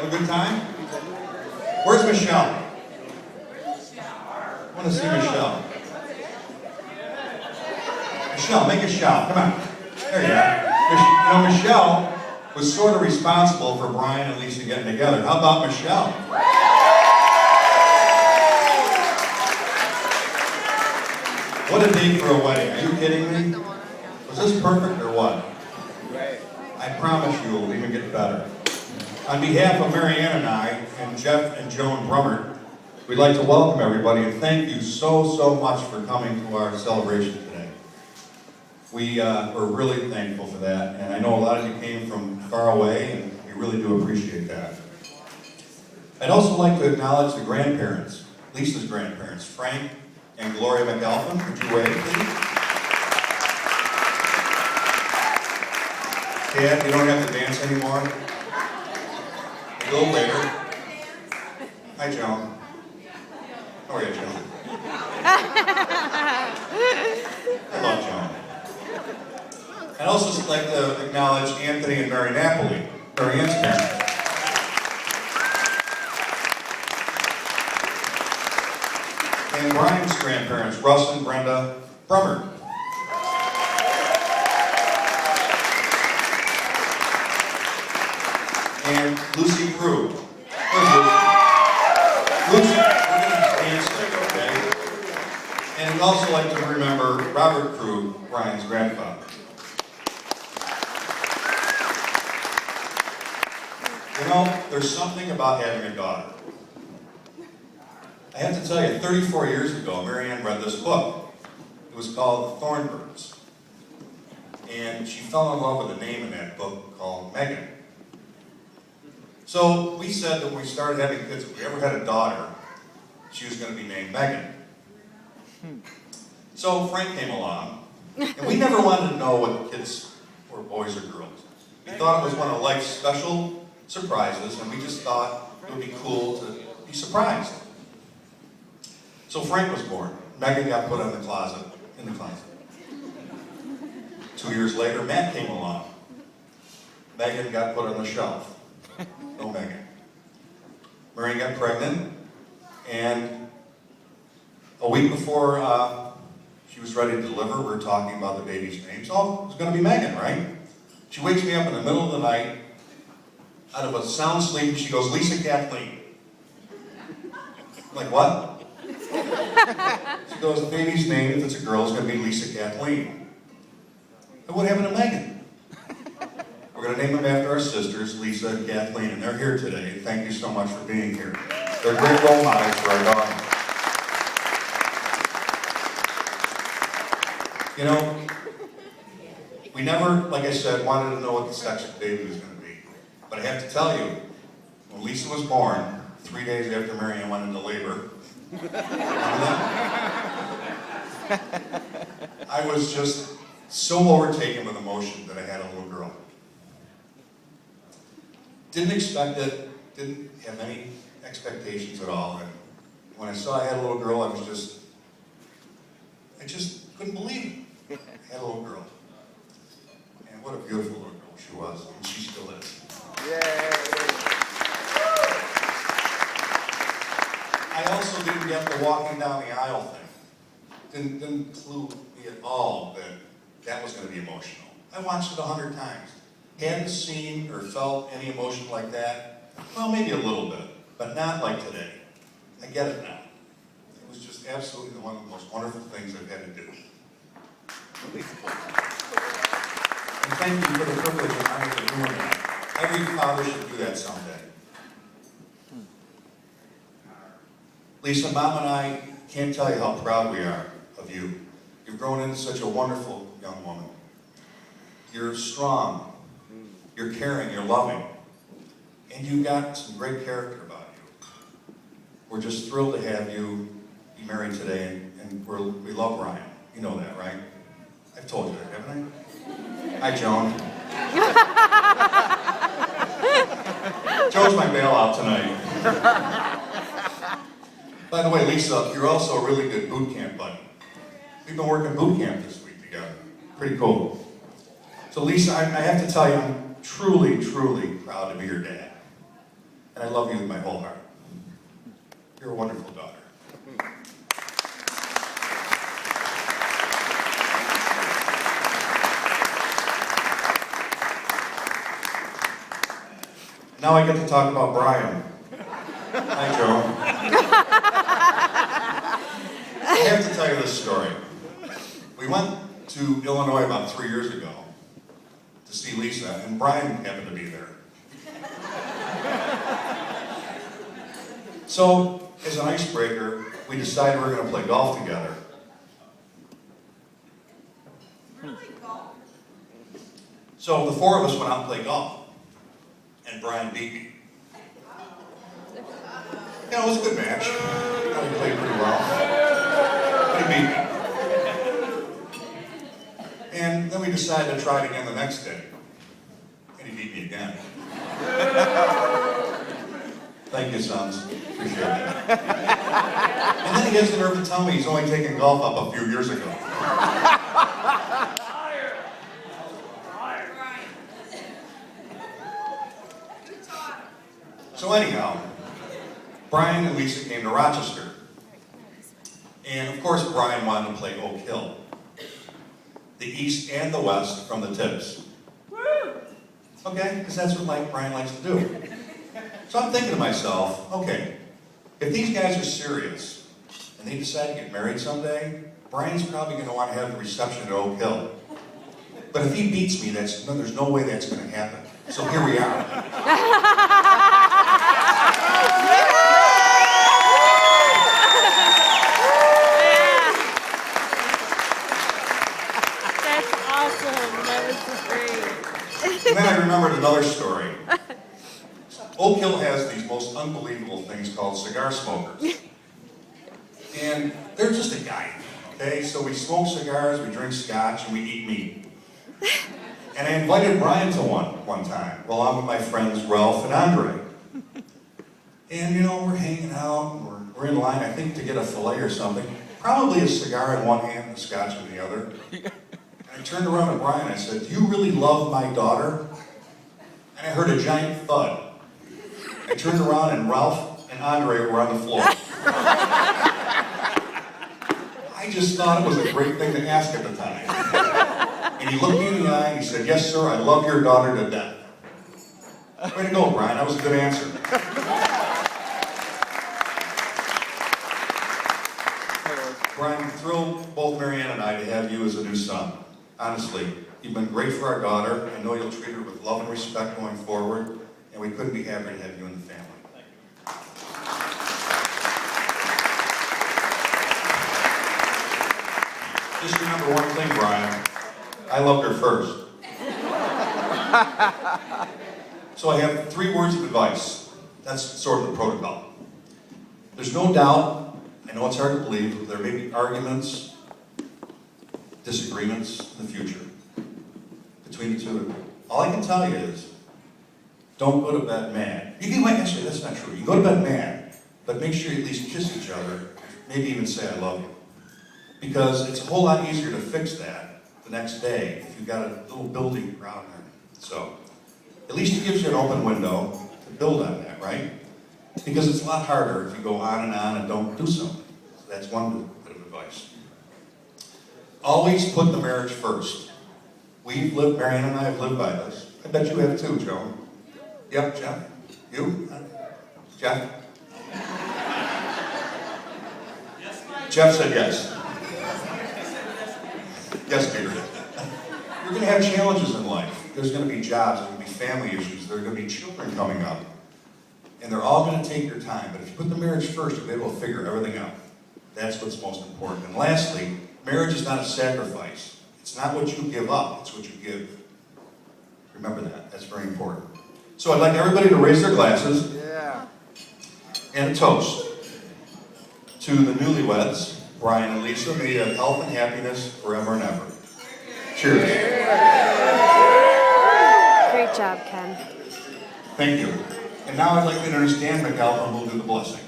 Have a good time? Where's Michelle? I want to see Michelle. Michelle, make a shout. Come on. There you are. Michelle was sort of responsible for Brian and Lisa getting together. How about Michelle? What a date for a wedding. Are you kidding me? Was this perfect or what? I promise you it will even get better. On behalf of Marianne and I, and Jeff and Joan Brummert, we'd like to welcome everybody and thank you so much for coming to our celebration today. We're really thankful for that, and I know a lot of you came from far away, and we really do appreciate that. I'd also like to acknowledge the grandparents, Lisa's grandparents, Frank and Gloria McAlpin. Would you wave, please? Dad, you don't have to dance anymore. A little later. Hi, Joan. How are you, Joan? I love Joan. I'd also like to acknowledge Anthony and Mary Napoli, Marianne's parents. And Brian's grandparents, Russ and Brenda Brummert. And Lucy Crew. Where's Lucy? Lucy, we're going to dance later, okay? And we'd also like to remember Robert Crew, Brian's grandfather. You know, there's something about having a daughter. I have to tell you, 34 years ago, Marianne read this book. It was called The Thornbirds. And she fell in love with a name in that book called Megan. So we said that when we started having kids, if we ever had a daughter, she was going to be named Megan. So Frank came along, and we never wanted to know what the kids were, boys or girls. We thought it was one of life's special surprises, and we just thought it would be cool to be surprised. So Frank was born. Megan got put in the closet. 2 years later, Matt came along. Megan got put on the shelf. No Megan. Marianne got pregnant, and a week before she was ready to deliver, we were talking about the baby's name. So it was going to be Megan, right? She wakes me up in the middle of the night, out of a sound sleep, and she goes, "Lisa Kathleen." I'm like, what? She goes, "The baby's name, if it's a girl, is going to be Lisa Kathleen." And what happened to Megan? We're going to name them after our sisters, Lisa and Kathleen, and they're here today. Thank you so much for being here. They're great role models for our daughter. You know, we never, like I said, wanted to know what the sex of the baby was going to be. But I have to tell you, when Lisa was born, 3 days after Marianne went into labor, I was just so overtaken with emotion that I had a little girl. Didn't expect it, didn't have any expectations at all. And when I saw I had a little girl, I just couldn't believe it. I had a little girl. And what a beautiful little girl she was, and she still is. Yay! I also didn't get the walking down the aisle thing. Didn't clue me at all that was going to be emotional. I watched it 100 times. Hadn't seen or felt any emotion like that. Well, maybe a little bit, but not like today. I get it now. It was just absolutely one of the most wonderful things I've had to do. And thank you for the privilege and honor of doing that. Every father should do that someday. Lisa, Mom and I can't tell you how proud we are of you. You've grown into such a wonderful young woman. You're strong. You're caring, you're loving, and you've got some great character about you. We're just thrilled to have you be married today, and we love Brian. You know that, right? I've told you that, haven't I? Hi, Joan. Joan's my bailout tonight. By the way, Lisa, you're also a really good boot camp buddy. We've been working boot camp this week together. Pretty cool. So Lisa, I have to tell you, I'm truly proud to be your dad. and I love you with my whole heart. You're a wonderful daughter. Now I get to talk about Brian. Hi, Joe. I have to tell you this story. We went to Illinois about 3 years ago to see Lisa, and Brian happened to be there. So, as an icebreaker, we decided we were going to play golf together. So the four of us went out and played golf, and Brian beat me. Yeah, it was a good match. He played pretty well, but he beat me. And then we decided to try it again the next day, and he beat me again. Thank you, sons. Appreciate it. And then he has the nerve to tell me he's only taken golf up a few years ago. So anyhow, Brian and Lisa came to Rochester. And of course, Brian wanted to play Oak Hill. The east and the west from the tips. Okay, because that's what Brian likes to do. So I'm thinking to myself, okay, if these guys are serious and they decide to get married someday, Brian's probably going to want to have the reception at Oak Hill. But if he beats me, there's no way that's going to happen. So here we are. And then I remembered another story. Oak Hill has these most unbelievable things called cigar smokers. And they're just a guy, okay? So we smoke cigars, we drink scotch, and we eat meat. And I invited Brian to one time, along with my friends Ralph and Andre. And we're hanging out, we're in line, I think, to get a filet or something. Probably a cigar in one hand and a scotch in the other. I turned around to Brian and I said, "Do you really love my daughter?" And I heard a giant thud. I turned around and Ralph and Andre were on the floor. I just thought it was a great thing to ask at the time. And he looked me in the eye and he said, "Yes, sir, I love your daughter to death." Way to go, Brian. That was a good answer. Brian, I'm thrilled, both Marianne and I, to have you as a new son. Honestly, you've been great for our daughter. I know you'll treat her with love and respect going forward, and we couldn't be happier to have you in the family. Thank you. Just remember one thing, Brian. I loved her first. So I have 3 words of advice. That's sort of the protocol. There's no doubt, I know it's hard to believe, there may be arguments, disagreements in the future between the two of you. All I can tell you is, don't go to bed mad. Actually, that's not true. You go to bed mad, but make sure you at least kiss each other, maybe even say, "I love you." Because it's a whole lot easier to fix that the next day if you've got a little building around there. So, at least it gives you an open window to build on that, right? Because it's a lot harder if you go on and don't do something. So that's one bit of advice. Always put the marriage first. Marianne and I have lived by this. I bet you have too, Joan. Yep, Jeff? You? Jeff? Jeff said yes. Yes, Peter. You're going to have challenges in life. There's going to be jobs, there's going to be family issues, there are going to be children coming up. And they're all going to take your time. But if you put the marriage first, you'll be able to figure everything out. That's what's most important. And lastly, marriage is not a sacrifice. It's not what you give up, it's what you give. Remember that. That's very important. So I'd like everybody to raise their glasses and a toast to the newlyweds, Brian and Lisa. May you have health and happiness forever and ever. Cheers. Great job, Ken. Thank you. And now I'd like to introduce Dan McAlpin, who will do the blessing.